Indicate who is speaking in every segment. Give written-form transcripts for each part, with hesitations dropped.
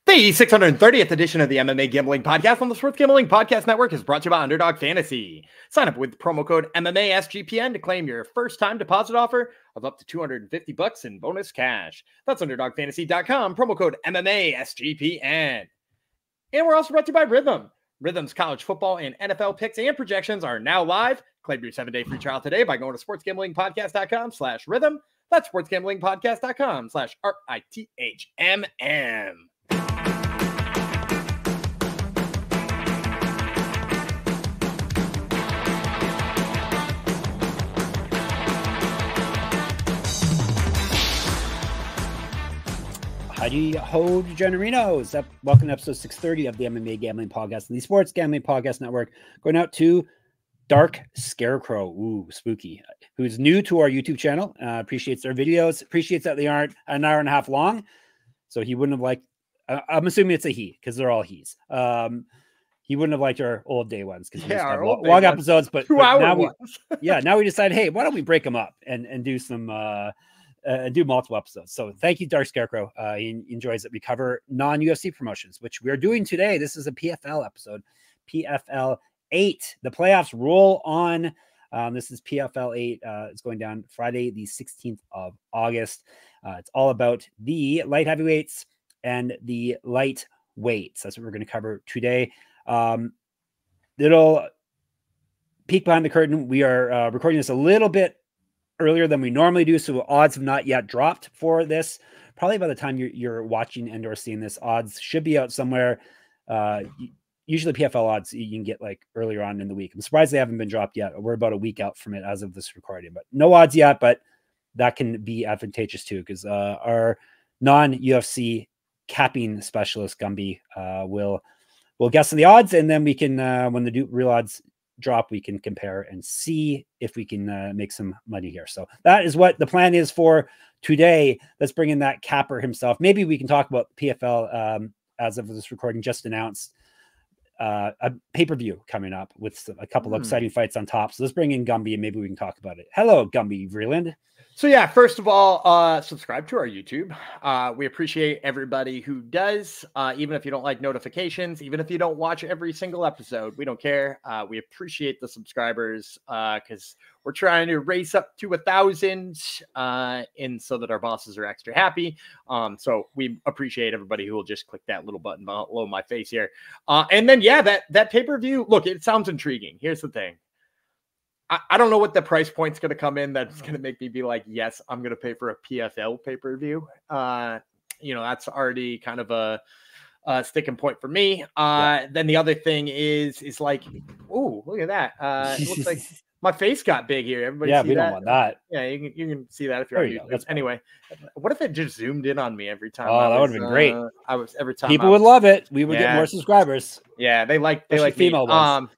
Speaker 1: The 630th edition of the MMA Gambling Podcast on the Sports Gambling Podcast Network is brought to you by Underdog Fantasy. Sign up with promo code MMA SGPN to claim your first-time deposit offer of up to $250 in bonus cash. That's UnderdogFantasy.com, promo code MMA SGPN. And we're also brought to you by Rhythm. Rhythm's college football and NFL picks and projections are now live. Claim your 7-day free trial today by going to sportsgamblingpodcast.com/rhythm. That's sportsgamblingpodcast.com/RITHMM.
Speaker 2: Howdy ho, Degenerinos. Welcome to episode 630 of the MMA Gambling Podcast and the Sports Gambling Podcast Network. Going out to Dark Scarecrow, ooh, spooky, who's new to our YouTube channel. Appreciates their videos, appreciates that they aren't an hour and a half long. So he wouldn't have liked, I'm assuming it's a he, because they're all he's. He wouldn't have liked our old day ones, because we just have long episodes, but now we decided, hey, why don't we break them up and do some, do multiple episodes. So thank you, Dark Scarecrow. He enjoys it. We cover non-UFC promotions, which we are doing today. This is a PFL episode, PFL 8. The playoffs roll on. This is PFL 8. It's going down Friday, the 16th of August. It's all about the light heavyweights and the lightweights. That's what we're going to cover today. Little peek behind the curtain. We are recording this a little bit earlier than we normally do, so odds have not yet dropped for this. Probably by the time you're watching and or seeing this, odds should be out somewhere. Usually PFL odds you can get like earlier on in the week. I'm surprised they haven't been dropped yet. We're about a week out from it as of this recording, but no odds yet, but that can be advantageous too, because our non-UFC capping specialist Gumby will guess on the odds, and then we can when the real odds drop, we can compare and see if we can make some money here. So that is what the plan is for today. Let's bring in that capper himself. Maybe we can talk about PFL as of this recording just announced a pay-per-view coming up with a couple of exciting fights on top. So let's bring in Gumby and maybe we can talk about it. Hello, Gumby Vreeland.
Speaker 1: So yeah, first of all, subscribe to our YouTube. We appreciate everybody who does, even if you don't like notifications, even if you don't watch every single episode, we don't care. We appreciate the subscribers because we're trying to race up to 1,000 and so that our bosses are extra happy. So we appreciate everybody who will just click that little button below my face here. And then, yeah, that pay-per-view, look, it sounds intriguing. Here's the thing. I don't know what the price point's going to come in that's going to make me be like, yes, I'm going to pay for a PFL pay-per-view. That's already kind of a sticking point for me. Then the other thing is like, ooh, look at that. It looks like my face got big here. Everybody see
Speaker 2: we
Speaker 1: that?
Speaker 2: Don't want that.
Speaker 1: Yeah, you can see that if you're on YouTube. Anyway, what if it just zoomed in on me every time?
Speaker 2: Oh, that would have been great.
Speaker 1: Every time
Speaker 2: people would love it. We would get more subscribers.
Speaker 1: Yeah, they like
Speaker 2: female ones.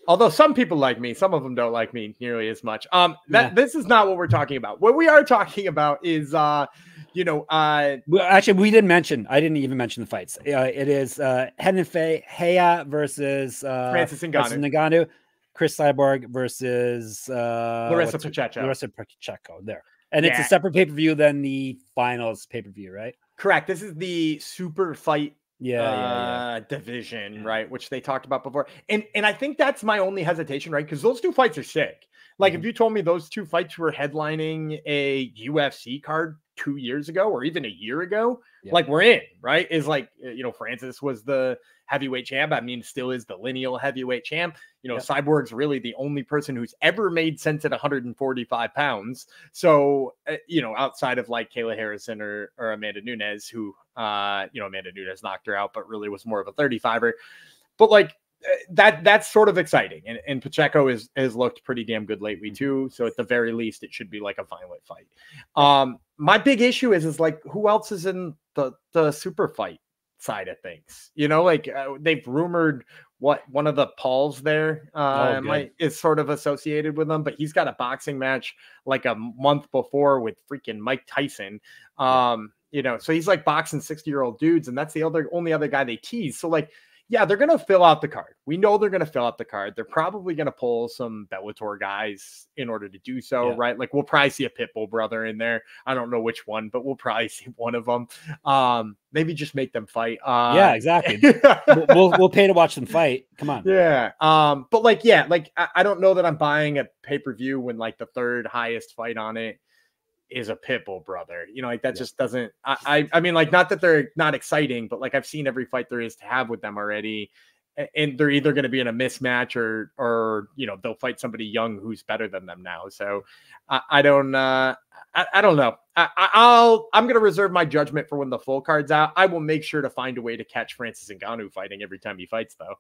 Speaker 1: Although some people like me, some of them don't like me nearly as much. This is not what we're talking about. What we are talking about is, well,
Speaker 2: actually, I didn't even mention the fights. It is Heya versus
Speaker 1: Francis Ngannou,
Speaker 2: Chris Cyborg versus
Speaker 1: Larissa
Speaker 2: Pacheco. There, and it's a separate pay-per-view than the finals pay-per-view, right?
Speaker 1: Correct. This is the super fight division, right, which they talked about before, and I think that's my only hesitation, right, because those two fights are sick. Like if you told me those two fights were headlining a UFC card 2 years ago or even a year ago, like we're in, right? Is like, Francis was the heavyweight champ. I mean, still is the lineal heavyweight champ. Cyborg's really the only person who's ever made sense at 145 pounds. So, outside of like Kayla Harrison or Amanda Nunes, who, Amanda Nunes knocked her out, but really was more of a 35er. But like that's sort of exciting. And Pacheco has looked pretty damn good lately too. So at the very least, it should be like a violent fight. My big issue is like, who else is in the super fight side of things? They've rumored one of the Pauls there is sort of associated with them, but he's got a boxing match like a month before with freaking Mike Tyson. So he's like boxing 60-year-old dudes, and that's the only other guy they tease. So like, Yeah, they're going to fill out the card. We know they're going to fill out the card. They're probably going to pull some Bellator guys in order to do so, right? Like we'll probably see a Pitbull brother in there. I don't know which one, but we'll probably see one of them. Maybe just make them fight.
Speaker 2: Yeah, exactly. we'll pay to watch them fight. Come on.
Speaker 1: Yeah. But like, yeah, like I don't know that I'm buying a pay-per-view when like the third highest fight on it is a Pitbull brother, you know, like that just doesn't, I mean, like, not that they're not exciting, but like I've seen every fight there is to have with them already. And they're either going to be in a mismatch or, you know, they'll fight somebody young who's better than them now. So I don't know. I'm going to reserve my judgment for when the full card's out. I will make sure to find a way to catch Francis Ngannou fighting every time he fights though.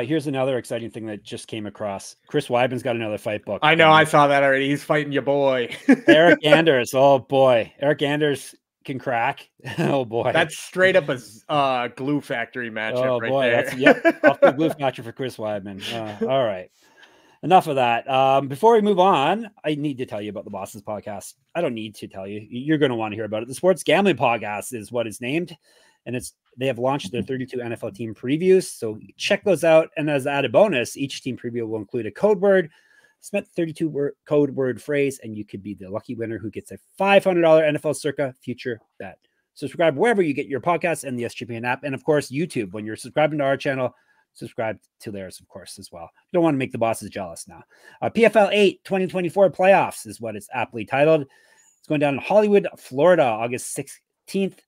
Speaker 2: Here's another exciting thing that just came across. Chris Weidman's got another fight book.
Speaker 1: I know. I saw that already. He's fighting your boy.
Speaker 2: Eric Anders. Oh boy. Eric Anders can crack. Oh boy.
Speaker 1: That's straight up a glue factory matchup right there.
Speaker 2: That's off the glue factory for Chris Weidman. All right. Enough of that. Before we move on, I need to tell you about the Boston's podcast. I don't need to tell you. You're going to want to hear about it. The Sports Gambling Podcast is what it's named. And they have launched their 32 NFL team previews. So check those out. And as an added bonus, each team preview will include a code word, spent 32 code word phrase, and you could be the lucky winner who gets a $500 NFL Circa future bet. Subscribe wherever you get your podcasts and the SGPN app. And of course, YouTube. When you're subscribing to our channel, subscribe to theirs, of course, as well. You don't want to make the bosses jealous now. PFL 8 2024 playoffs is what it's aptly titled. It's going down in Hollywood, Florida, August 16th.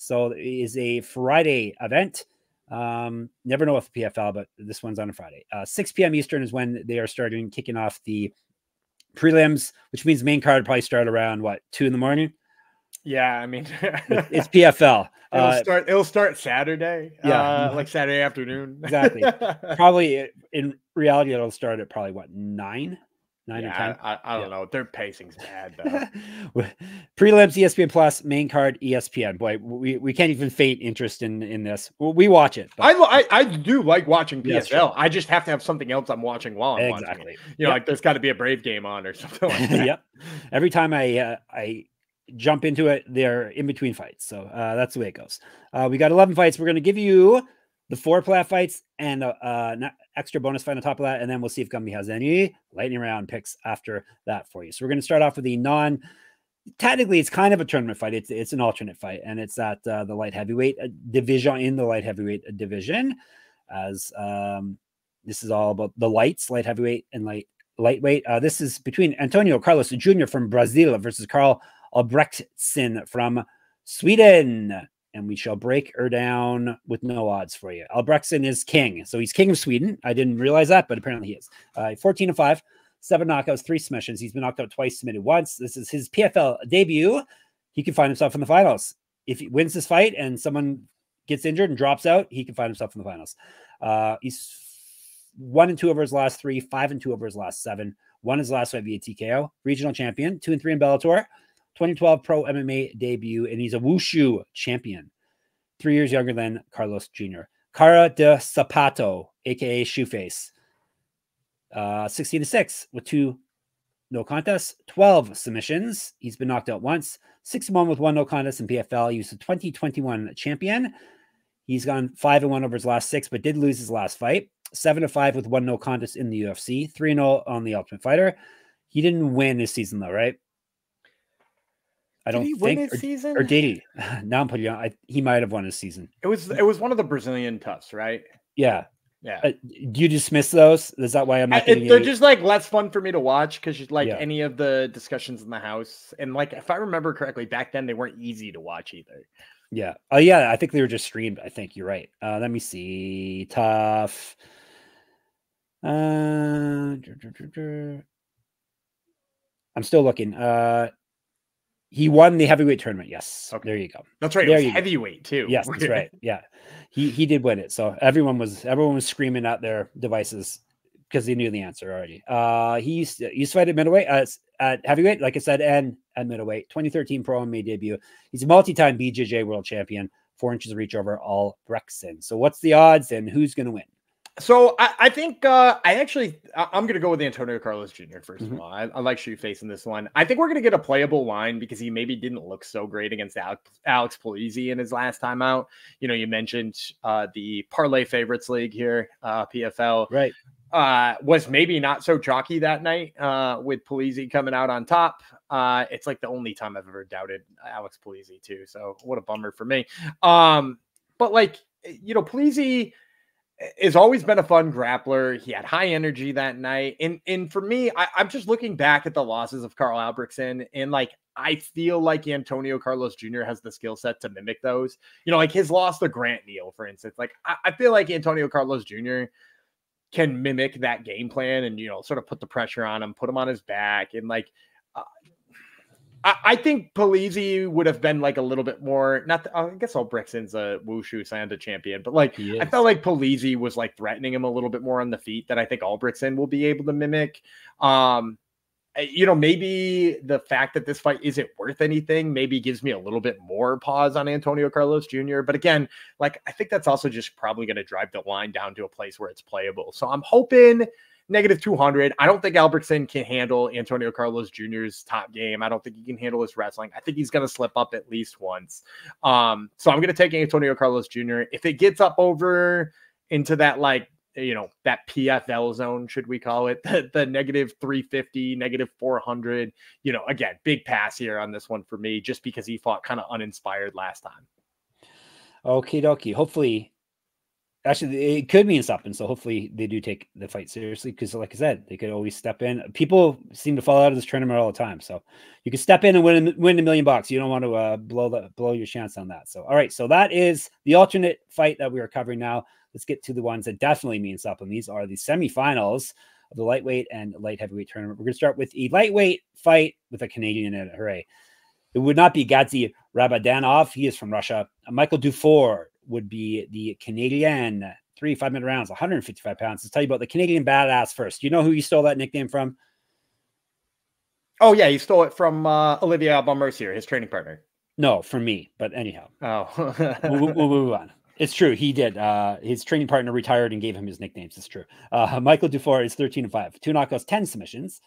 Speaker 2: So it is a Friday event. Never know with the PFL, but this one's on a Friday. 6 p.m. Eastern is when they are kicking off the prelims, which means main card will probably start around 2 in the morning.
Speaker 1: Yeah, I mean,
Speaker 2: it's PFL.
Speaker 1: It'll start Saturday. Yeah, like Saturday afternoon.
Speaker 2: Exactly. Probably in reality, it'll start at probably 9 or 10.
Speaker 1: I don't know. Their pacing's bad though.
Speaker 2: Prelims, ESPN Plus, main card, ESPN. Boy, we can't even feign interest in this. We watch it.
Speaker 1: But I do like watching PFL. I just have to have something else I'm watching while I'm watching it. You know, like there's got to be a Brave game on or something like that.
Speaker 2: Yep. Every time I jump into it, they're in between fights. So that's the way it goes. We got 11 fights. We're going to give you the 4 playoff fights and an extra bonus fight on top of that. And then we'll see if Gumby has any lightning round picks after that for you. So we're going to start off with the technically it's kind of a tournament fight. It's an alternate fight, and it's at the light heavyweight division in the light heavyweight division, as this is all about the light heavyweight and lightweight. This is between Antônio Carlos Júnior from Brazil versus Karl Albrektsson from Sweden. And we shall break her down with no odds for you. Albrektsson is king. So he's king of Sweden. I didn't realize that, but apparently he is. 14-5, 7 knockouts, 3 submissions. He's been knocked out twice, submitted once. This is his PFL debut. He can find himself in the finals. If he wins this fight and someone gets injured and drops out, he can find himself in the finals. He's 1-2 over his last 3, 5-2 over his last 7. Won his last fight via TKO. Regional champion, 2-3 in Bellator. 2012 pro MMA debut, and he's a Wushu champion. 3 years younger than Carlos Jr. Cara de Sapato, aka Shoeface. 16-6 with 2 no contests, 12 submissions. He's been knocked out once. 6-1 with 1 no contest in PFL. He was a 2021 champion. He's gone 5-1 over his last 6, but did lose his last fight. 7-5 with 1 no contest in the UFC. 3-0 on the Ultimate Fighter. He didn't win his season though, right? I don't think, or did he? Now I'm putting you on. He might have won his season.
Speaker 1: It was one of the Brazilian toughs, right?
Speaker 2: Yeah.
Speaker 1: Yeah.
Speaker 2: Do you dismiss those? Is that why I'm not?
Speaker 1: They're just like less fun for me to watch because any of the discussions in the house, and like if I remember correctly, back then they weren't easy to watch either.
Speaker 2: Yeah. Oh yeah, I think they were just streamed. I think you're right. Let me see. Tough. I'm still looking. He won the heavyweight tournament. Yes. Okay. There you go.
Speaker 1: That's right. It was heavyweight too.
Speaker 2: Yes, that's right. Yeah. He did win it. So everyone was screaming at their devices because they knew the answer already. He used to fight at middleweight, at heavyweight, like I said, and at middleweight. 2013 pro MMA debut. He's a multi-time BJJ world champion. 4 inches of reach over Albrektsson. So what's the odds and who's going to win?
Speaker 1: So I think I'm going to go with Antonio Carlos Jr. First of all. I like Shu facing this one. I think we're going to get a playable line because he maybe didn't look so great against Alex Polizzi in his last time out. You know, you mentioned the Parlay Favorites League here, PFL.
Speaker 2: Right.
Speaker 1: Was maybe not so chalky that night with Polizzi coming out on top. It's like the only time I've ever doubted Alex Polizzi too. So what a bummer for me. But like, you know, Polizzi has always been a fun grappler. He had high energy that night. And for me, I'm just looking back at the losses of Karl Albrektsson, and like, I feel like Antonio Carlos Jr. has the skill set to mimic those. You know, like his loss to Grant Neal, for instance. Like, I feel like Antonio Carlos Jr. can mimic that game plan and, you know, sort of put the pressure on him, put him on his back. And like, I think Polizzi would have been like a little bit more, I guess Albrektson's a Wushu Sanda champion, but like, I felt like Polizzi was like threatening him a little bit more on the feet that I think Albrektsson will be able to mimic. You know, maybe the fact that this fight isn't worth anything maybe gives me a little bit more pause on Antonio Carlos Jr. But again, like, I think that's also just probably going to drive the line down to a place where it's playable. So I'm hoping -200. I don't think Albrektsson can handle Antonio Carlos Jr.'s top game. I don't think he can handle his wrestling. I think he's going to slip up at least once. So I'm going to take Antonio Carlos Jr. If it gets up over into that, like, you know, that PFL zone, should we call it, the -350, -400, you know, again, big pass here on this one for me, just because he fought kind of uninspired last time.
Speaker 2: Okie dokie. Hopefully, actually, it could mean something. So hopefully they do take the fight seriously, because like I said, they could always step in. People seem to fall out of this tournament all the time. So you can step in and win $1 million. You don't want to blow your chance on that. So, all right. So that is the alternate fight that we are covering now. Let's get to the ones that definitely mean something. These are the semifinals of the lightweight and light heavyweight tournament. We're going to start with a lightweight fight with a Canadian in it. Hooray. It would not be Gadzhi Rabadanov. He is from Russia. Michael Dufort would be the Canadian. 3 5-minute rounds, 155 pounds. Let's tell you about the Canadian badass first. Do you know who he stole that nickname from?
Speaker 1: Oh, yeah. He stole it from Olivier Aubin-Mercier, his training partner.
Speaker 2: No, from me. But anyhow.
Speaker 1: Oh.
Speaker 2: we'll move on. It's true. He did. His training partner retired and gave him his nicknames. It's true. Michael Dufort is 13-5. 2 knockouts, 10 submissions.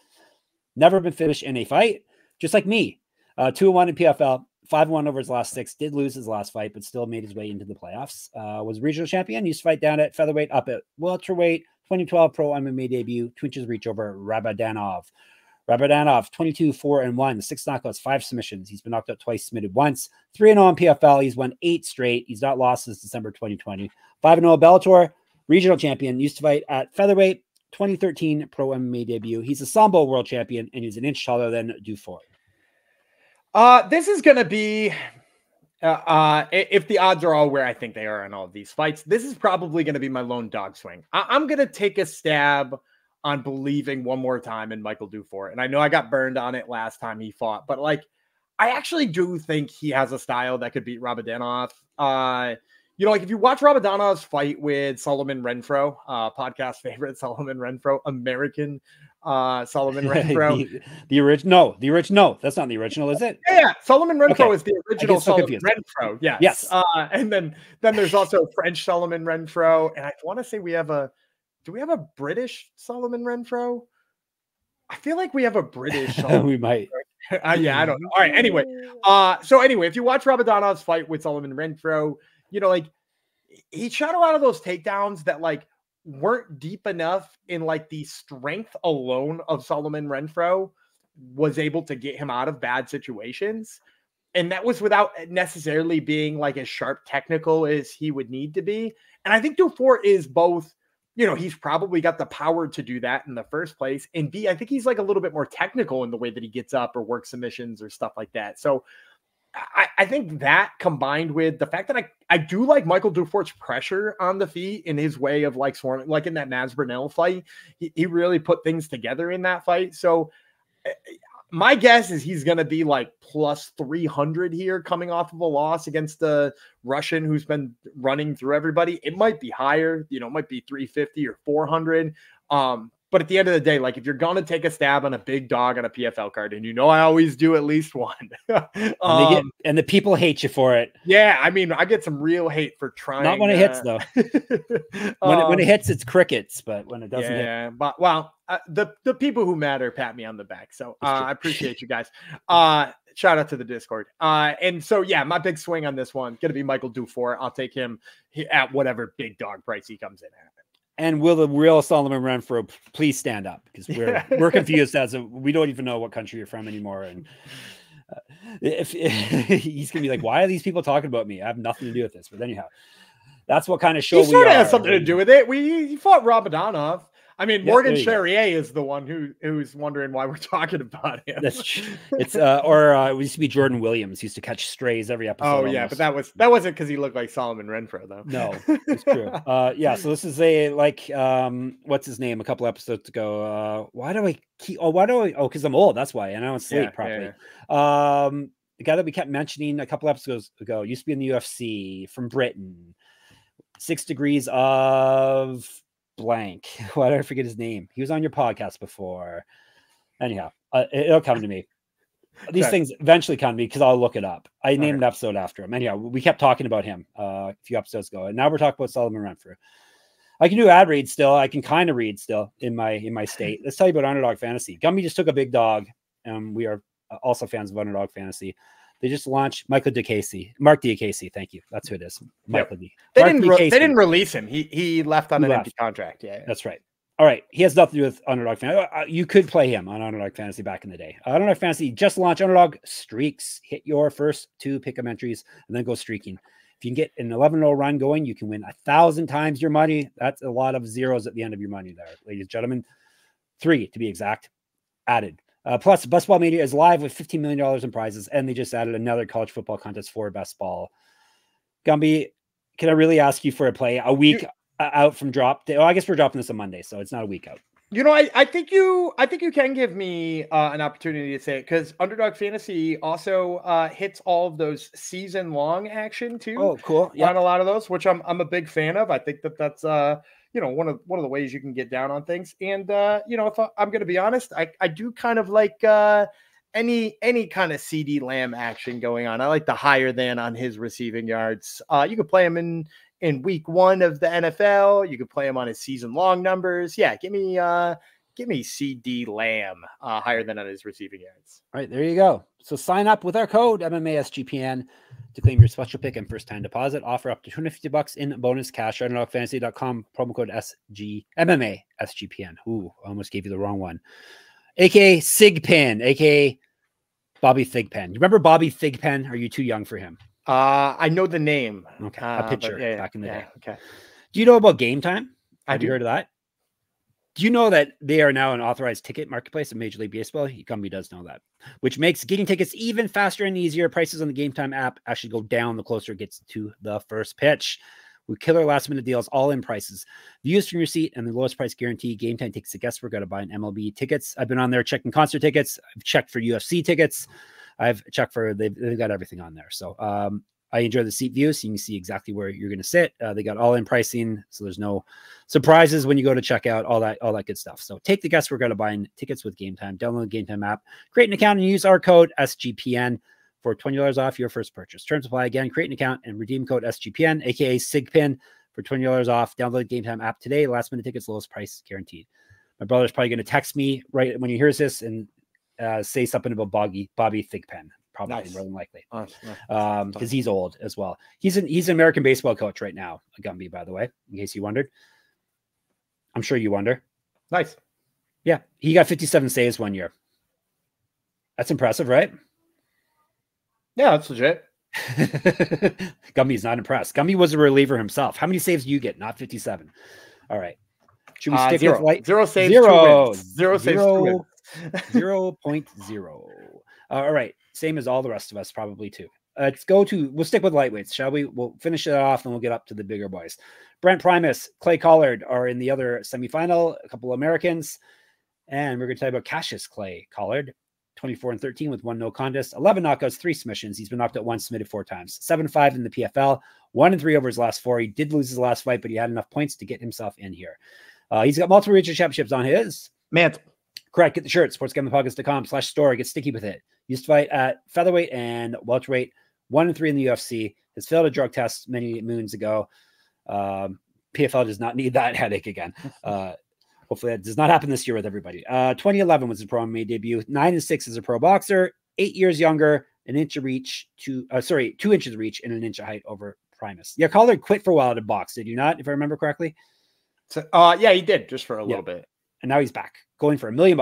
Speaker 2: Never been finished in a fight. Just like me. 2-1 in PFL. 5-1 over his last 6. Did lose his last fight, but still made his way into the playoffs. Was regional champion. Used to fight down at featherweight, up at welterweight. 2012 pro MMA debut. 2 inches reach over Rabadanov. Rabadanov, 22-4-1, 6 knockouts, 5 submissions. He's been knocked out twice, submitted once. 3-0 in PFL. He's won 8 straight. He's not lost since December 2020. 5-0 Bellator, regional champion. Used to fight at featherweight. 2013 pro MMA debut. He's a Sambo world champion, and he's an inch taller than Dufort.
Speaker 1: This is going to be, if the odds are all where I think they are in all of these fights, this is probably going to be my lone dog swing. I'm going to take a stab on believing one more time in Michael Dufort. And I know I got burned on it last time he fought, but like, I actually do think he has a style that could beat Rabadanov. You know, like if you watch Rabadanov's fight with Solomon Renfro, podcast favorite Solomon Renfro, American Solomon Renfro.
Speaker 2: The original. No, that's not the original, is it?
Speaker 1: Yeah, Solomon Renfro is the original Solomon Renfro. Yes. And then there's also French Solomon Renfro. And I want to say do we have a British Solomon Renfro? I feel like we have a British.
Speaker 2: We might.
Speaker 1: Yeah, I don't know. All right. Anyway, so anyway, if you watch Rabadanov's fight with Solomon Renfro, you know, like he shot a lot of those takedowns that like weren't deep enough in like the strength alone of Solomon Renfro was able to get him out of bad situations. And that was without necessarily being like as sharp technical as he would need to be. And I think Dufort is both, you know, he's probably got the power to do that in the first place. And B, I think he's like a little bit more technical in the way that he gets up or works submissions or stuff like that. So I think that combined with the fact that I do like Michael Dufort's pressure on the feet in his way of like swarming, like in that Masburnell fight, he really put things together in that fight. So my guess is he's going to be like plus 300 here coming off of a loss against the Russian who's been running through everybody. It might be higher, you know, it might be 350 or 400. But at the end of the day, like if you're going to take a stab on a big dog on a PFL card, and I always do at least one.
Speaker 2: And the people hate you for it.
Speaker 1: Yeah, I mean, I get some real hate for trying.
Speaker 2: Not when it hits, though. when it hits, it's crickets. But when it doesn't hit.
Speaker 1: But well, the people who matter pat me on the back. So I appreciate you guys. Shout out to the Discord. And so, yeah, my big swing on this one, going to be Michael Dufort. I'll take him at whatever big dog price he comes in at.
Speaker 2: And will the real Solomon Renfro please stand up? Because we're confused we don't even know what country you're from anymore. And if he's going to be like, why are these people talking about me? I have nothing to do with this. But anyhow, that's what kind of show we
Speaker 1: sort of
Speaker 2: are.
Speaker 1: has something to do with it. He fought Rabadanov. I mean, Morgan Charrier is the one who's wondering why we're talking about him.
Speaker 2: It's it used to be Jordan Williams. He used to catch strays every episode.
Speaker 1: Oh yeah, but that wasn't because he looked like Solomon Renfro though.
Speaker 2: No, it's true. Yeah. So this is what's his name? A couple episodes ago. Because I'm old. That's why, and I don't sleep properly. Yeah. The guy that we kept mentioning a couple episodes ago used to be in the UFC from Britain. 6 degrees of blank. Why did I forget his name? He was on your podcast before. Anyhow, it'll come to me. These things eventually come to me because I'll look it up. I named an episode after him. Anyhow, we kept talking about him a few episodes ago, and now we're talking about Solomon Renfro. I can do ad read still. I can kind of read still in my state. Let's tell you about Underdog Fantasy. Gumby just took a big dog, and we are also fans of Underdog Fantasy. They just launched Mark DeCasey. Thank you. That's who it is. Michael D.
Speaker 1: They didn't release him. He left on an empty contract. Yeah,
Speaker 2: that's right. All right. He has nothing to do with Underdog Fantasy. You could play him on Underdog Fantasy back in the day. Underdog Fantasy just launched Underdog Streaks. Hit your first 2 pick-up entries and then go streaking. If you can get an 11-0 run going, you can win 1,000 times your money. That's a lot of zeros at the end of your money there, ladies and gentlemen. 3 to be exact, added. Plus, Best Ball Media is live with $15 million in prizes, and they just added another college football contest for Best Ball. Gumby, can I really ask you for a play a week out from drop day? Oh, I guess we're dropping this on Monday, so it's not a week out.
Speaker 1: I think you can give me an opportunity to say it because Underdog Fantasy also hits all of those season-long action too.
Speaker 2: Oh, cool!
Speaker 1: Yeah, on a lot of those, which I'm a big fan of. I think that's one of the ways you can get down on things. And if I'm going to be honest, I do kind of like any kind of CD Lamb action going on. I like the higher than on his receiving yards. You could play him in week 1 of the NFL. You could play him on his season long numbers. Yeah, give me CD Lamb higher than on his receiving yards.
Speaker 2: All right, there you go. So sign up with our code MMASGPN to claim your special pick and first time deposit. Offer up to $250 in bonus cash. UnderdogFantasy.com, promo code MMASGPN. Ooh, I almost gave you the wrong one. AKA Sigpen, AKA Bobby Thigpen. You remember Bobby Thigpen? Are you too young for him?
Speaker 1: I know the name.
Speaker 2: Okay, a pitcher back in the day.
Speaker 1: Okay.
Speaker 2: Do you know about Game Time?
Speaker 1: Have
Speaker 2: you heard of that? Do you know that they are now an authorized ticket marketplace in Major League Baseball? Your company does know that, which makes getting tickets even faster and easier. Prices on the Game Time app actually go down the closer it gets to the first pitch. With killer last-minute deals, all-in prices, views from your seat, and the lowest price guarantee. Game Time takes the guesswork out of buying MLB tickets. I've been on there checking concert tickets. I've checked for UFC tickets. I've checked for they've got everything on there. So I enjoy the seat view, so you can see exactly where you're going to sit. They got all-in pricing, so there's no surprises when you go to check out, all that good stuff. So take the guesswork out of buying tickets with Game Time. Download the Game Time app, create an account, and use our code SGPN for $20 off your first purchase. Terms apply. Again, create an account and redeem code SGPN, aka SIGPIN, for $20 off. Download the Game Time app today. Last-minute tickets, lowest price guaranteed. My brother's probably going to text me right when he hears this and say something about Bobby Thigpen. Probably more than likely, because he's old as well. He's an American baseball coach right now, Gumby, by the way, in case you wondered. I'm sure you wonder.
Speaker 1: Nice.
Speaker 2: Yeah, he got 57 saves one year. That's impressive, right?
Speaker 1: Yeah, that's legit.
Speaker 2: Gumby's not impressed. Gumby was a reliever himself. How many saves do you get? Not 57. All right. Should we stick with light?
Speaker 1: 0 saves,
Speaker 2: 0 saves,
Speaker 1: 0.0.
Speaker 2: 0.0. All right. Same as all the rest of us, probably too. We'll stick with lightweights, shall we? We'll finish it off and we'll get up to the bigger boys. Brent Primus, Clay Collard are in the other semifinal, a couple of Americans. And we're going to tell you about Cassius Clay Collard, 24-13 with 1 no contest, 11 knockouts, 3 submissions. He's been knocked out once, submitted 4 times, 7-5 in the PFL, 1-3 over his last 4. He did lose his last fight, but he had enough points to get himself in here. He's got multiple regional championships on his
Speaker 1: mantle.
Speaker 2: Correct. Get the shirt. sportsgamblingpockets.com/store. Get sticky with it. Used to fight at featherweight and welterweight. 1-3 in the UFC. Has failed a drug test many moons ago. PFL does not need that headache again. Hopefully that does not happen this year with everybody. 2011 was his pro MMA debut. 9-6 as a pro boxer. 8 years younger. 2 inches of reach and 1 inch of height over Primus. Yeah, Karl quit for a while to box. Did you not, if I remember correctly?
Speaker 1: So, yeah, he did just for a little bit.
Speaker 2: And now he's back going for $1 million.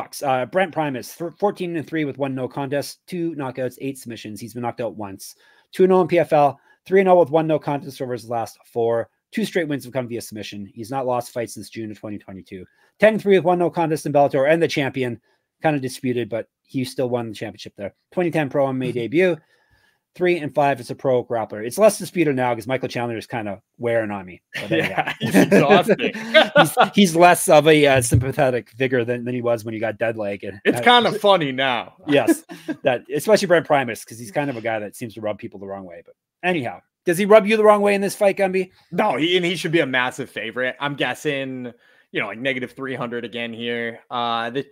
Speaker 2: Brent Primus, 14-3 with 1 no contest, 2 knockouts, 8 submissions. He's been knocked out once. 2-0 in PFL, 3-0 with 1 no contest over his last 4. 2 straight wins have come via submission. He's not lost fights since June of 2022. 10-3 with 1 no contest in Bellator, and the champion. Kind of disputed, but he still won the championship there. 2010 pro MMA debut. 3-5 as a pro grappler. It's less disputed now because Michael Chandler is kind of wearing on me. But,
Speaker 1: yeah, he's exhausting.
Speaker 2: he's less of a sympathetic figure than he was when he got dead leg. And
Speaker 1: it's kind of funny now.
Speaker 2: Yes, that especially Brent Primus, because he's kind of a guy that seems to rub people the wrong way. But anyhow, does he rub you the wrong way in this fight, Gumby?
Speaker 1: No, he should be a massive favorite. I'm guessing, like -300 again here.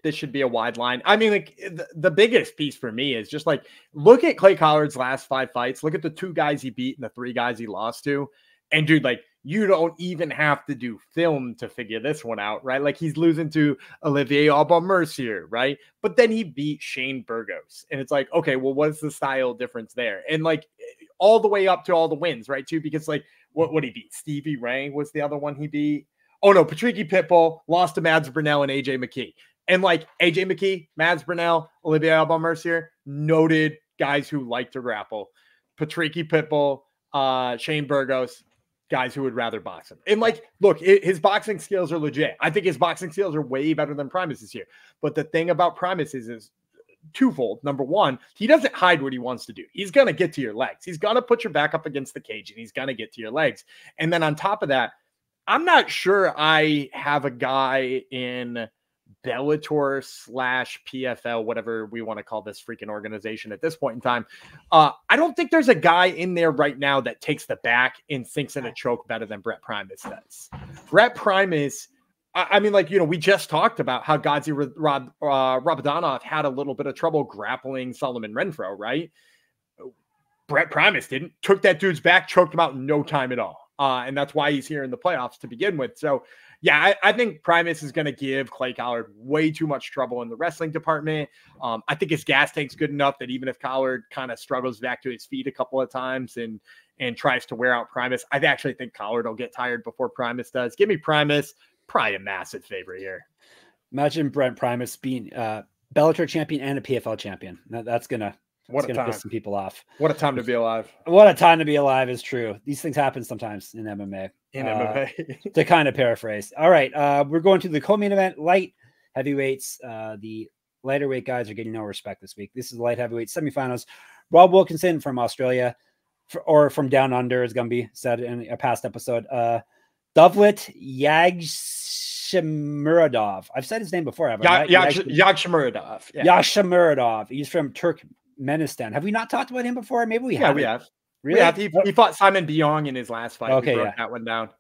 Speaker 1: This should be a wide line. I mean, like the biggest piece for me is just like, look at Clay Collard's last 5 fights. Look at the 2 guys he beat and the 3 guys he lost to. And dude, like, you don't even have to do film to figure this one out, right? Like, he's losing to Olivier Aubin-Mercier, right? But then he beat Shane Burgos. And it's like, okay, well, what's the style difference there? And like all the way up to all the wins, right? Too, because like what he beat? Stevie Ray was the other one he beat. Oh no, Patricky Pitbull lost to Mads Burnell and AJ McKee. And like AJ McKee, Mads Burnell, Olivier Aubin-Mercier, noted guys who like to grapple. Patricky Pitbull, Shane Burgos, guys who would rather box him. And like, look, his boxing skills are legit. I think his boxing skills are way better than Primus this year. But the thing about Primus is twofold. Number one, he doesn't hide what he wants to do. He's going to get to your legs. He's going to put your back up against the cage and he's going to get to your legs. And then on top of that, I'm not sure I have a guy in Bellator / PFL, whatever we want to call this freaking organization at this point in time. I don't think there's a guy in there right now that takes the back and sinks in a choke better than Brent Primus does. Brent Primus, I mean, like, we just talked about how Gadzhi Rabadanov had a little bit of trouble grappling Solomon Renfro, right? Brent Primus didn't. Took that dude's back, choked him out in no time at all. And that's why he's here in the playoffs to begin with. So, yeah, I think Primus is going to give Clay Collard way too much trouble in the wrestling department. I think his gas tank's good enough that even if Collard kind of struggles back to his feet a couple of times and tries to wear out Primus, I actually think Collard will get tired before Primus does. Give me Primus, probably a massive favorite here.
Speaker 2: Imagine Brent Primus being Bellator champion and a PFL champion. That's going to piss some people off.
Speaker 1: What a time to be alive.
Speaker 2: What a time to be alive is true. These things happen sometimes in MMA. To kind of paraphrase. All right. We're going to the co-main event, light heavyweights. The lighter weight guys are getting no respect this week. This is the light heavyweight semifinals. Rob Wilkinson from Australia, or from down under, as Gumby said in a past episode. Dovlet Yagshimuradov. I've said his name before, haven't I?
Speaker 1: Yagshimuradov.
Speaker 2: Yeah. Yagshimuradov. He's from Turkmenistan. Have we not talked about him before? Maybe we have.
Speaker 1: Yeah, we have.
Speaker 2: Really?
Speaker 1: Yeah, he fought Simon Biong in his last fight.
Speaker 2: Okay,
Speaker 1: he broke that one down.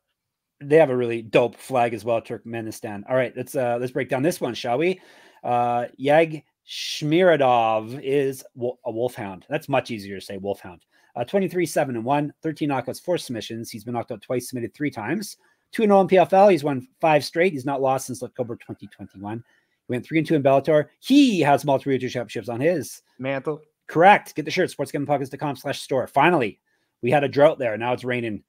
Speaker 2: They have a really dope flag as well, Turkmenistan. All right, let's break down this one, shall we? Yagshimuradov is a wolfhound. That's much easier to say, wolfhound. 23-7-1, 13 knockouts, 4 submissions. He's been knocked out twice, submitted 3 times. 2-0 in PFL. He's won 5 straight. He's not lost since October 2021. He went 3-2 in Bellator. He has multiple regional championships on his
Speaker 1: mantle.
Speaker 2: Correct. Get the shirt, sportsgamblingpockets.com/store. Finally, we had a drought there. Now it's raining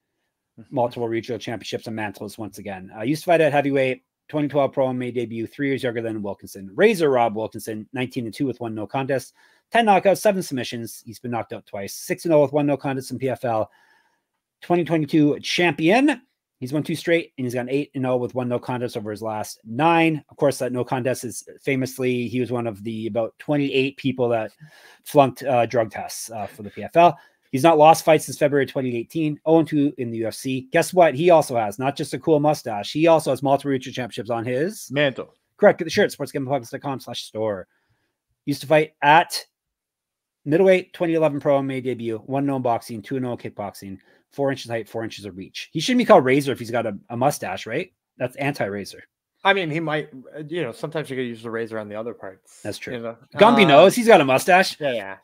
Speaker 2: multiple regional championships and mantles once again. Used to fight at heavyweight, 2012 pro MMA debut, 3 years younger than Wilkinson. Razor Rob Wilkinson, 19-2 with 1 no contest, 10 knockouts, 7 submissions. He's been knocked out twice. 6-0 with 1 no contest in PFL. 2022 champion. He's won 2 straight, and he's got 8-0 with 1 no contest over his last 9. Of course, that no contest is famously, he was one of the about 28 people that flunked drug tests for the PFL. He's not lost fights since February 2018, 0-2 in the UFC. Guess what? He also has not just a cool mustache. He also has multiple regional championships on his
Speaker 1: mantle.
Speaker 2: Correct. Get the shirt, sportsgamblingpockets.com/store. Used to fight at middleweight, 2011 pro MMA debut, 1-0 in boxing, 2-0 kickboxing. 4 inches height, 4 inches of reach. He shouldn't be called Razor if he's got a mustache, right? That's anti-Razor.
Speaker 1: I mean, he might, sometimes you could use the razor on the other parts.
Speaker 2: That's true. Gumby knows he's got a mustache.
Speaker 1: Yeah.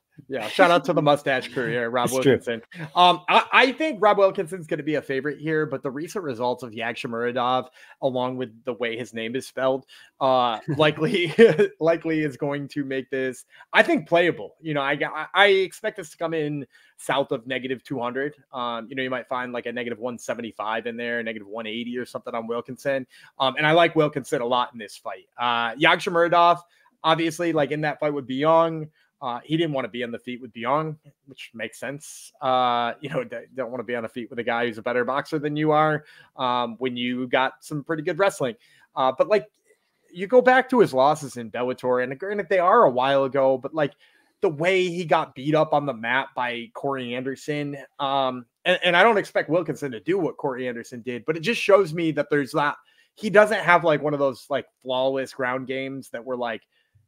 Speaker 1: Shout out to the mustache crew here, Rob Wilkinson. I think Rob Wilkinson's going to be a favorite here, but the recent results of Yagshimuradov, along with the way his name is spelled, likely is going to make this, I think, playable. I expect this to come in south of -200. You might find like a -175 in there, -180 or something on Wilkinson. And I like Wilkinson a lot in this fight. Yagshimuradov, obviously, like in that fight with Byung, he didn't want to be on the feet with Byung, which makes sense. Don't want to be on the feet with a guy who's a better boxer than you are when you got some pretty good wrestling. But like, you go back to his losses in Bellator, and granted, they are a while ago, but like the way he got beat up on the mat by Corey Anderson, and I don't expect Wilkinson to do what Corey Anderson did, but it just shows me that there's that he doesn't have like one of those like flawless ground games that were like,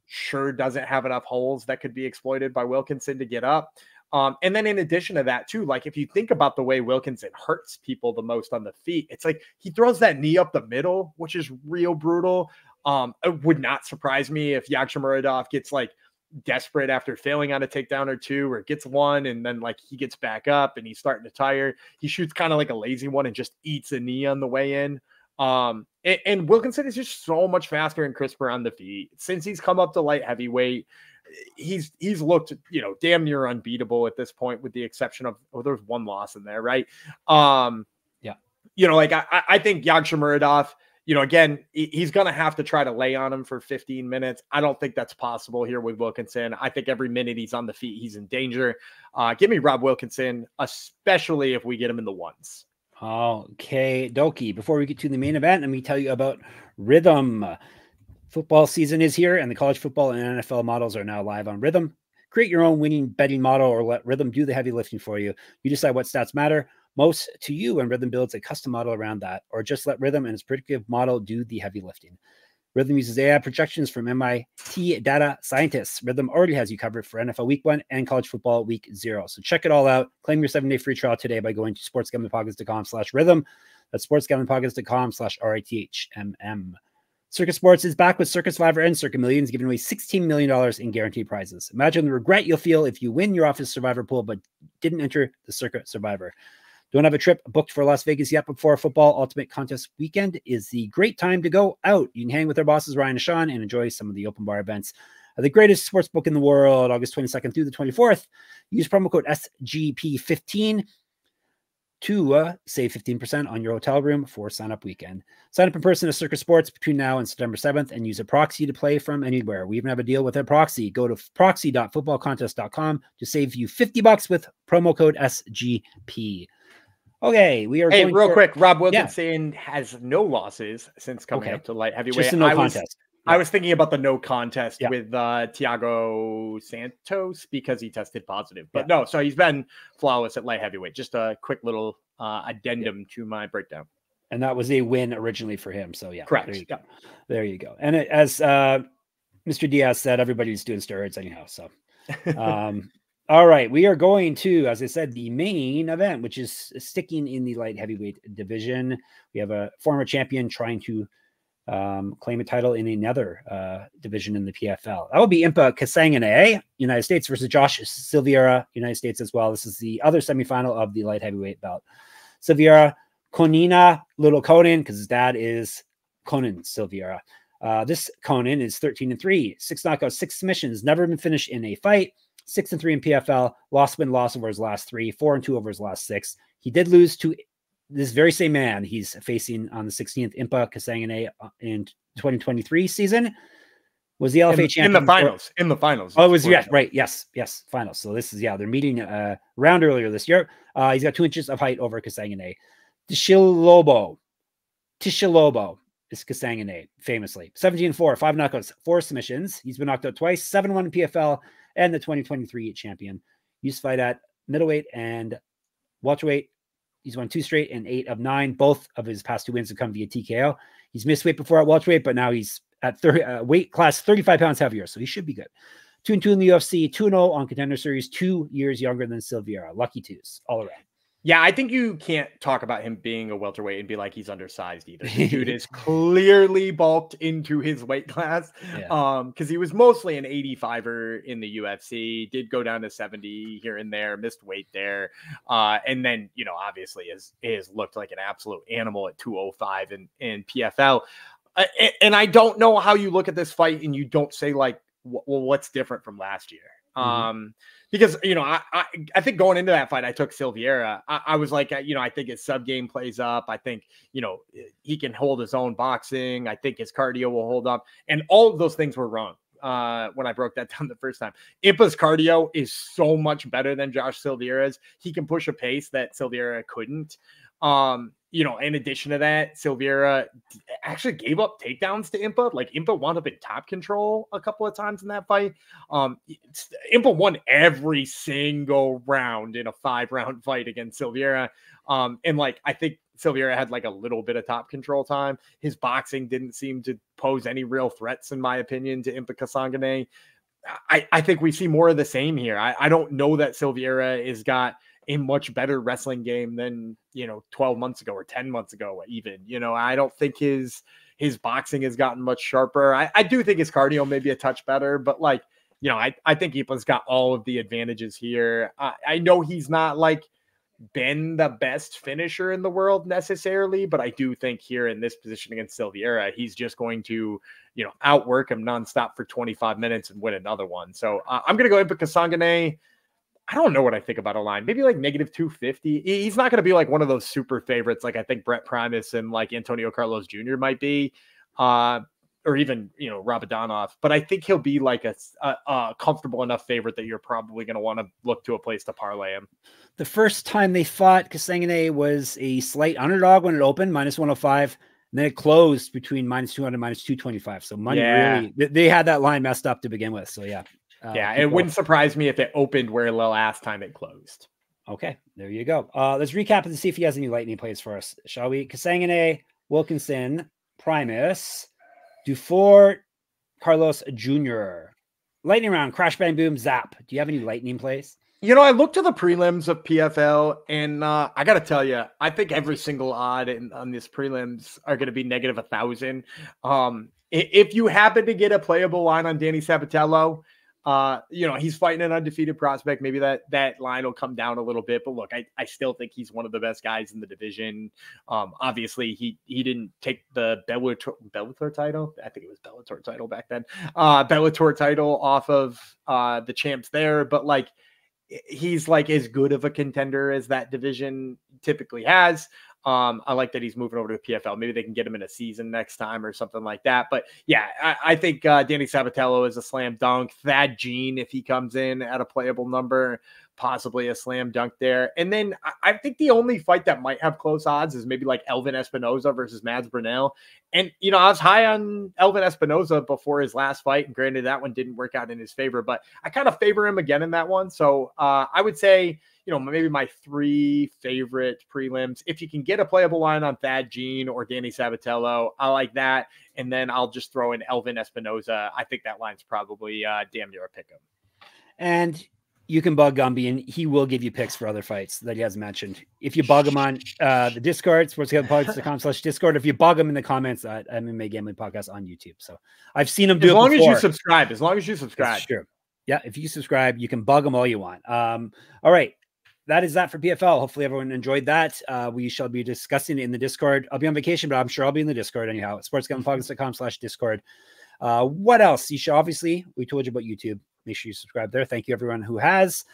Speaker 1: sure doesn't have enough holes that could be exploited by Wilkinson to get up. And then in addition to that too, like if you think about the way Wilkinson hurts people the most on the feet, it's like he throws that knee up the middle, which is real brutal. It would not surprise me if Yagshimuradov gets like desperate after failing on a takedown or two, or gets one and then like he gets back up and he's starting to tire. He shoots kind of like a lazy one and just eats a knee on the way in. And Wilkinson is just so much faster and crisper on the feet. Since he's come up to light heavyweight, he's looked, damn near unbeatable at this point, with the exception of, there's one loss in there, right? I think Yagshimuradov, again, he's going to have to try to lay on him for 15 minutes. I don't think that's possible here with Wilkinson. I think every minute he's on the feet, he's in danger. Give me Rob Wilkinson, especially if we get him in the ones.
Speaker 2: Okay, Doki. Before we get to the main event, let me tell you about Rhythm. Football season is here, and the college football and NFL models are now live on Rhythm. Create your own winning betting model, or let Rhythm do the heavy lifting for you. You decide what stats matter most to you, and Rhythm builds a custom model around that, or just let Rhythm and its predictive model do the heavy lifting. Rhythm uses AI projections from MIT data scientists. Rhythm already has you covered for NFL Week 1 and college football Week 0. So check it all out. Claim your 7-day free trial today by going to sportsgamblingpockets.com/rhythm. That's sportsgamblingpockets.com/RITHMM. Circus Sports is back with Circus Survivor and Circuit Millions, giving away $16 million in guaranteed prizes. Imagine the regret you'll feel if you win your office Survivor pool but didn't enter the Circuit Survivor. Don't have a trip booked for Las Vegas yet before football ultimate contest weekend is the great time to go out. You can hang with our bosses, Ryan and Sean, and enjoy some of the open bar events at the greatest sports book in the world, August 22nd through the 24th. Use promo code SGP15 to save 15% on your hotel room for sign-up weekend. Sign up in person at Circus Sports between now and September 7th and use a proxy to play from anywhere. We even have a deal with a proxy. Go to proxy.footballcontest.com to save you $50 with promo code SGP. Okay, we are going
Speaker 1: real quick. Rob Wilkinson has no losses since coming up to light heavyweight.
Speaker 2: Just a no contest.
Speaker 1: I was thinking about the no contest with Thiago Santos because he tested positive. But no, so he's been flawless at light heavyweight. Just a quick little addendum to my breakdown.
Speaker 2: And that was a win originally for him. So
Speaker 1: correct.
Speaker 2: There you go. And as Mr. Diaz said, everybody's doing steroids anyhow. So all right, we are going to, as I said, the main event, which is sticking in the light heavyweight division. We have a former champion trying to claim a title in another division in the PFL. That will be Impa Kasanganay, United States, versus Josh Silveira, United States as well. This is the other semifinal of the light heavyweight bout. Silveira, Konina, little Conan, because his dad is Conan Silveira. This Conan is 13-3, 6 knockouts, 6 submissions, never been finished in a fight. 6-3 in PFL, loss over his last 3, 4-2 over his last 6. He did lose to this very same man he's facing on the 16th, Impa Kasanganay, in 2023 season. Was the LFA champion
Speaker 1: in the finals? In the finals.
Speaker 2: Oh, it was right. Yes, finals. So this is they're meeting round earlier this year. He's got 2 inches of height over Kasanganay. Tishilobo is Kasanganay, famously 17-4, 5 knockouts, 4 submissions. He's been knocked out twice, 7-1 in PFL. And the 2023 champion. Used to fight at middleweight and welterweight. He's won 2 straight and 8 of 9. Both of his past 2 wins have come via TKO. He's missed weight before at welterweight, but now he's at weight class 35 pounds heavier, so he should be good. 2-2 in the UFC, 2-0 on Contender Series, 2 years younger than Silveira. Lucky twos all around.
Speaker 1: Yeah, I think you can't talk about him being a welterweight and be like he's undersized either. The dude is clearly bulked into his weight class.
Speaker 2: Yeah.
Speaker 1: Because he was mostly an 85er in the UFC, did go down to 70 here and there, missed weight there. And then, obviously is looked like an absolute animal at 205 in PFL. And I don't know how you look at this fight and you don't say like, well, what's different from last year? Because, I think going into that fight, I took Silveira. I was like, I think his sub game plays up. I think, he can hold his own boxing. I think his cardio will hold up. And all of those things were wrong when I broke that down the first time. Impa's cardio is so much better than Josh Silveira's. He can push a pace that Silveira couldn't. In addition to that, Silveira actually gave up takedowns to Impa. Like Impa wound up in top control a couple of times in that fight. Impa won every single round in a 5-round fight against Silveira. And like, I think Silveira had like a little bit of top control time. His boxing didn't seem to pose any real threats, in my opinion, to Impa Kasanganay. I think we see more of the same here. I don't know that Silveira is got a much better wrestling game than, 12 months ago or 10 months ago, even, I don't think his boxing has gotten much sharper. I do think his cardio may be a touch better, but like, I think Ipa's got all of the advantages here. I know he's not like been the best finisher in the world necessarily, but I do think here in this position against Silveira, he's just going to, outwork him nonstop for 25 minutes and win another one. So I'm going to go Impa Kasanganay. I don't know what I think about a line. Maybe like -250. He's not going to be like one of those super favorites. Like I think Brent Primus and like Antonio Carlos Jr. might be, or even, Rabadanov, but I think he'll be like a comfortable enough favorite that you're probably going to want to look to a place to parlay him.
Speaker 2: The first time they fought, Kasanganay was a slight underdog when it opened, -105. And then it closed between -200 and -225. So money really, they had that line messed up to begin with. So yeah.
Speaker 1: It wouldn't surprise me if it opened where the last time it closed.
Speaker 2: Okay, there you go. Let's recap and see if he has any lightning plays for us, shall we? Kasanganay, Wilkinson, Primus, Dufort, Carlos Jr. Lightning round, crash, bang, boom, zap. Do you have any lightning plays?
Speaker 1: I looked to the prelims of PFL, and I got to tell you, I think every single odd on this prelims are going to be -1,000. If you happen to get a playable line on Danny Sabatello, he's fighting an undefeated prospect. Maybe that line will come down a little bit, but look, I still think he's one of the best guys in the division. Obviously he didn't take the Bellator title. I think it was Bellator title back then. Bellator title off of the champs there, but like he's like as good of a contender as that division typically has. I like that he's moving over to the PFL. Maybe they can get him in a season next time or something like that. But yeah, I think Danny Sabatello is a slam dunk. Thad Gene, if he comes in at a playable number, possibly a slam dunk there. And then I think the only fight that might have close odds is maybe like Elvin Espinoza versus Mads Brunel. And, I was high on Elvin Espinoza before his last fight. And granted, that one didn't work out in his favor, but I kind of favor him again in that one. So I would say, maybe my 3 favorite prelims. If you can get a playable line on Thad Gene or Danny Sabatello, I like that. And then I'll just throw in Elvin Espinoza. I think that line's probably damn near a pick 'em.
Speaker 2: And you can bug Gumby, and he will give you picks for other fights that he hasn't mentioned. If you bug him on the Discord, sportsgamblingpodcast.com/Discord. If you bug him in the comments at MMA Gambling Podcast on YouTube. So I've seen him do it before.
Speaker 1: As long as you subscribe.
Speaker 2: Sure. Yeah, if you subscribe, you can bug him all you want. All right. That is that for PFL. Hopefully everyone enjoyed that. We shall be discussing it in the Discord. I'll be on vacation, but I'm sure I'll be in the Discord anyhow. sportsgamblingpodcast.com/Discord. What else? You should obviously, we told you about YouTube. Make sure you subscribe there. Thank you everyone who has.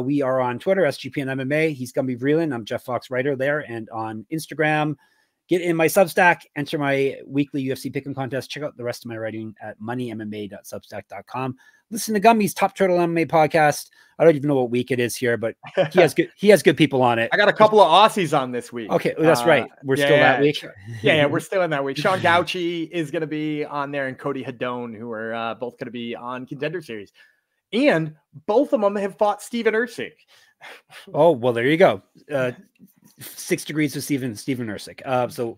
Speaker 2: We are on Twitter, SGPN MMA. He's Gumby Vreeland. I'm Jeff Fox Writer there. And on Instagram, get in my Substack, enter my weekly UFC Pick'em contest. Check out the rest of my writing at moneymma.substack.com. Listen to Gumby's Top Turtle MMA podcast. I don't even know what week it is here, but he has good people on it.
Speaker 1: I got a couple of Aussies on this week.
Speaker 2: Okay, that's right. We're still that week.
Speaker 1: Yeah, we're still in that week. Sean Gadzhi is going to be on there, and Cody Hedone, who are both going to be on Contender Series. And both of them have fought Steven Ercik.
Speaker 2: Oh, well, there you go. 6 degrees with Steven Ercik. So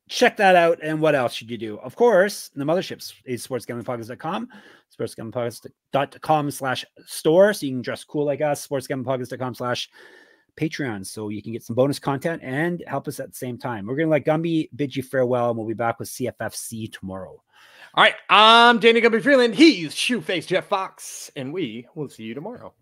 Speaker 2: check that out. And what else should you do? Of course, the mothership is sportsgamblingpodcast.com, sportsgamblingpodcast.com/store. So you can dress cool like us, sportsgamblingpodcast.com/ Patreon so you can get some bonus content and help us at the same time. We're going to let Gumby bid you farewell, and we'll be back with CFFC tomorrow.
Speaker 1: All right. I'm Danny Gumby Freeland. He's Shoeface Jeff Fox, and we will see you tomorrow.